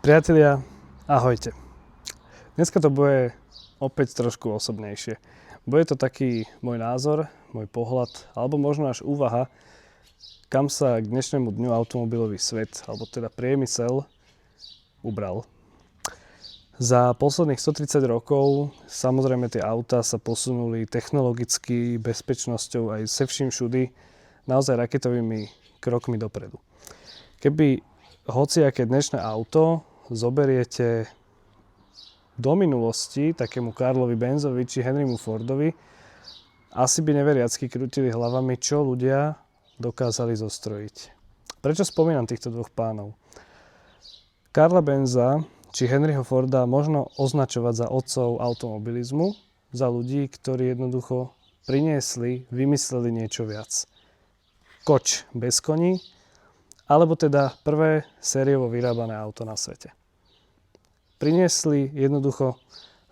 Priatelia, ahojte. Dneska to bude opäť trošku osobnejšie. Bude to taký môj názor, môj pohľad, alebo možno až úvaha, kam sa k dnešnému dňu automobilový svet, alebo teda priemysel, ubral. Za posledných 130 rokov samozrejme tie autá sa posunuli technologicky, bezpečnosťou aj se vším všudy naozaj raketovými krokmi dopredu. Keby hociaké dnešné auto zoberiete do minulosti takému Karlovi Benzovi či Henrymu Fordovi, asi by neveriacky krútili hlavami, čo ľudia dokázali zostrojiť. Prečo spomínam týchto dvoch pánov? Karla Benza či Henryho Forda možno označovať za otcov automobilizmu, za ľudí, ktorí jednoducho priniesli, vymysleli niečo viac. Koč bez koní, alebo teda prvé sériovo vyrábané auto na svete. Priniesli jednoducho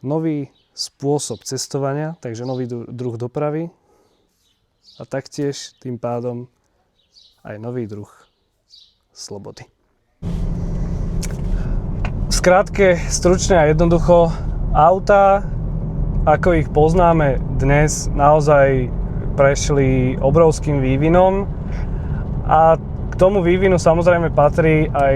nový spôsob cestovania, takže nový druh dopravy a taktiež tým pádom aj nový druh slobody. Skrátke, stručne a jednoducho, autá, ako ich poznáme dnes, naozaj prešli obrovským vývinom a k tomu vývinu samozrejme patrí aj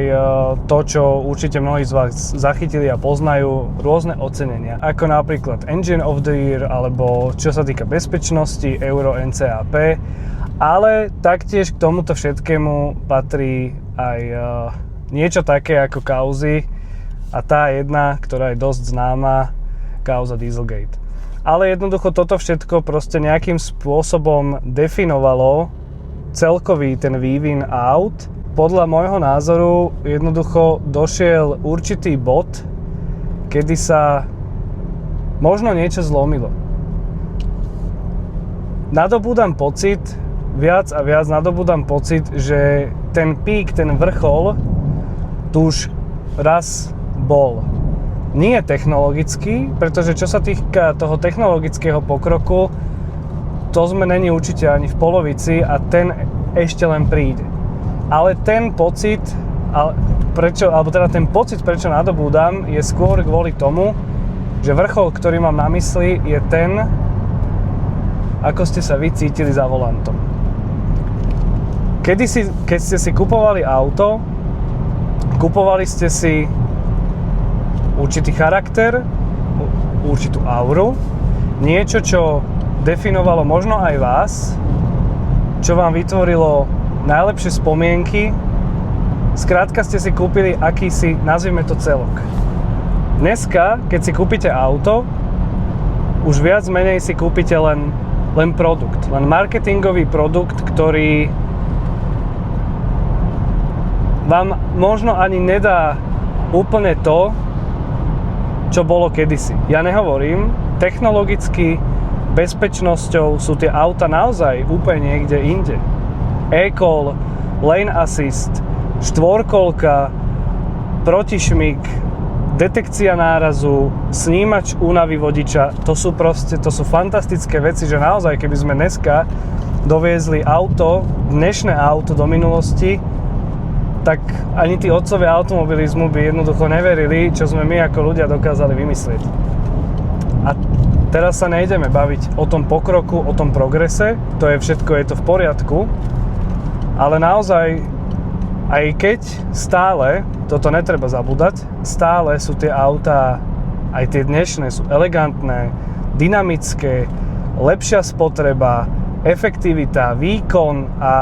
to, čo určite mnohí z vás zachytili a poznajú, rôzne ocenenia. Ako napríklad Engine of the Year, alebo čo sa týka bezpečnosti, Euro NCAP. Ale taktiež k tomuto všetkému patrí aj niečo také ako kauzy. A tá jedna, ktorá je dosť známa, kauza Dieselgate. Ale jednoducho toto všetko proste nejakým spôsobom definovalo celkový ten vývin aut. Podľa môjho názoru jednoducho došiel určitý bod, kedy sa možno niečo zlomilo. Nadobúdam pocit, viac a viac nadobúdam pocit, že ten pík, ten vrchol tu už raz bol. Nie technologický, pretože čo sa týka toho technologického pokroku, to sme není určite ani v polovici a ten ešte len príde. Ale ten pocit, ten pocit, prečo nadobúdam, je skôr kvôli tomu, že vrchol, ktorý mám na mysli, je ten, ako ste sa vy cítili za volantom. Keď ste si kupovali auto, kupovali ste si určitý charakter, určitú auru, niečo, čo definovalo možno aj vás, čo vám vytvorilo najlepšie spomienky. Skrátka ste si kúpili akýsi, nazvime to celok. Dneska, keď si kúpite auto, už viac menej si kúpite len produkt, len marketingový produkt, ktorý vám možno ani nedá úplne to, čo bolo kedysi. Ja nehovorím, technologicky, bezpečnosťou sú tie auta naozaj úplne niekde inde. E-call, lane assist, štvorkolka, protišmyk, detekcia nárazu, snímač únavy vodiča, to sú fantastické veci, že naozaj keby sme dneska doviezli dnešné auto do minulosti, tak ani tí otcovia automobilizmu by jednoducho neverili, čo sme my ako ľudia dokázali vymyslieť. A teraz sa nejdeme baviť o tom pokroku, o tom progrese, to je všetko, je to v poriadku, ale naozaj, aj keď stále, toto netreba zabúdať, stále sú tie autá, aj tie dnešné, sú elegantné, dynamické, lepšia spotreba, efektivita, výkon a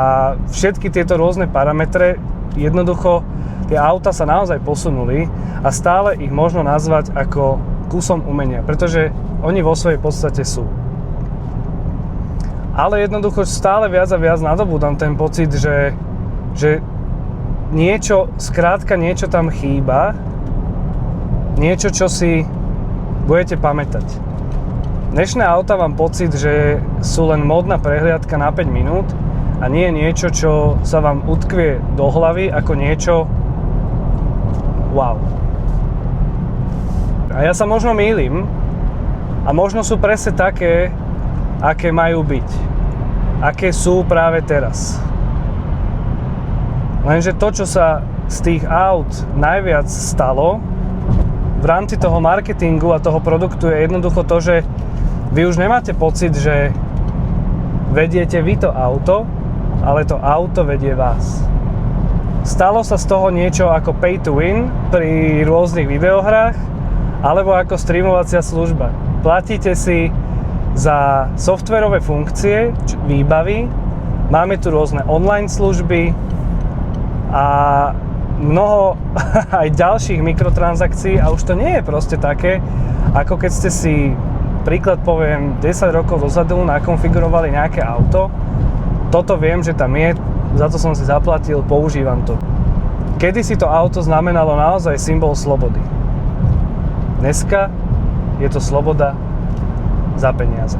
všetky tieto rôzne parametre, jednoducho tie autá sa naozaj posunuli a stále ich možno nazvať ako kusom umenia, pretože oni vo svojej podstate sú. Ale jednoducho stále viac a viac nadobúdam ten pocit, že skrátka niečo tam chýba, niečo, čo si budete pamätať. Dnešné auta mám pocit, že sú len módna prehliadka na 5 minút a nie je niečo, čo sa vám utkvie do hlavy ako niečo wow. A ja sa možno mýlim a možno sú presne také, aké majú byť. Aké sú práve teraz. Lenže to, čo sa z tých aut najviac stalo v rámci toho marketingu a toho produktu je jednoducho to, že vy už nemáte pocit, že vediete vy to auto, ale to auto vedie vás. Stalo sa z toho niečo ako pay to win pri rôznych videohrách alebo ako streamovacia služba. Platíte si za softverové funkcie, výbavy, máme tu rôzne online služby a mnoho aj ďalších mikrotransakcií a už to nie je proste také, ako keď ste si, príklad poviem, 10 rokov dozadu nakonfigurovali nejaké auto. Toto viem, že tam je, za to som si zaplatil, používam to. Kedysi to auto znamenalo naozaj symbol slobody. Dneska je to sloboda za peniaze.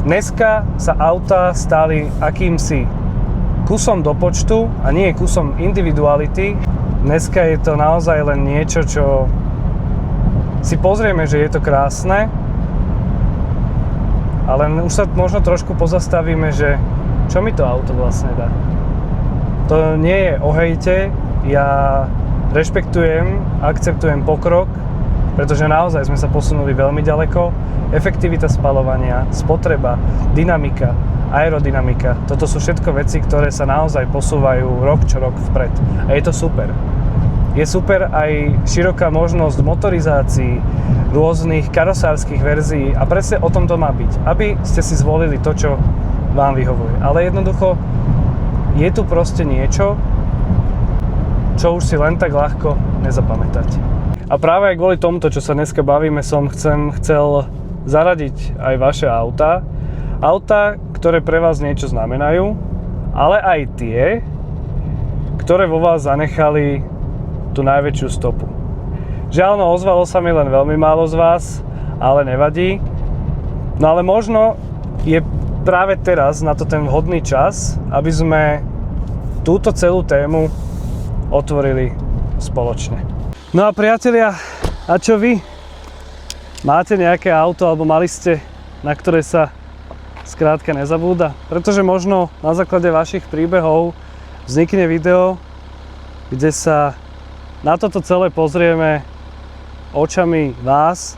Dneska sa autá stali akýmsi kusom do počtu a nie kusom individuality. Dneska je to naozaj len niečo, čo si pozrieme, že je to krásne, ale už sa možno trošku pozastavíme, že čo mi to auto vlastne dá. To nie je o hejte, ja rešpektujem, akceptujem pokrok, pretože naozaj sme sa posunuli veľmi ďaleko. Efektivita spaľovania, spotreba, dynamika, aerodynamika. Toto sú všetko veci, ktoré sa naozaj posúvajú rok čo rok vpred. A je to super. Je super aj široká možnosť motorizácií, rôznych karosárskych verzií a presne o tom to má byť. Aby ste si zvolili to, čo vám vyhovuje. Ale jednoducho je tu proste niečo, čo už si len tak ľahko nezapamätáte. A práve aj kvôli tomuto, čo sa dneska bavíme, som chcel zaradiť aj vaše autá. Autá, ktoré pre vás niečo znamenajú, ale aj tie, ktoré vo vás zanechali tú najväčšiu stopu. Žiaľ, no, ozvalo sa mi len veľmi málo z vás, ale nevadí. No ale možno je práve teraz na to ten vhodný čas, aby sme túto celú tému otvorili spoločne. No a priatelia, a čo vy? Máte nejaké auto, alebo mali ste, na ktoré sa skrátka nezabúda? Pretože možno na základe vašich príbehov vznikne video, kde sa na toto celé pozrieme očami vás,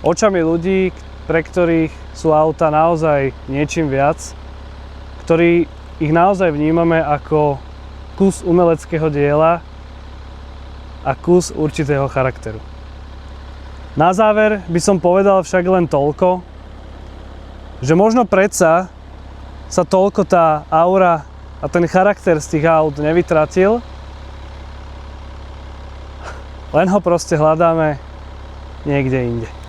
očami ľudí, pre ktorých sú auta naozaj niečím viac, ktorí ich naozaj vnímame ako kus umeleckého diela a kus určitého charakteru. Na záver by som povedal však len toľko, že možno predsa sa toľko tá aura a ten charakter z tých aut nevytratil, len ho proste hľadáme niekde inde.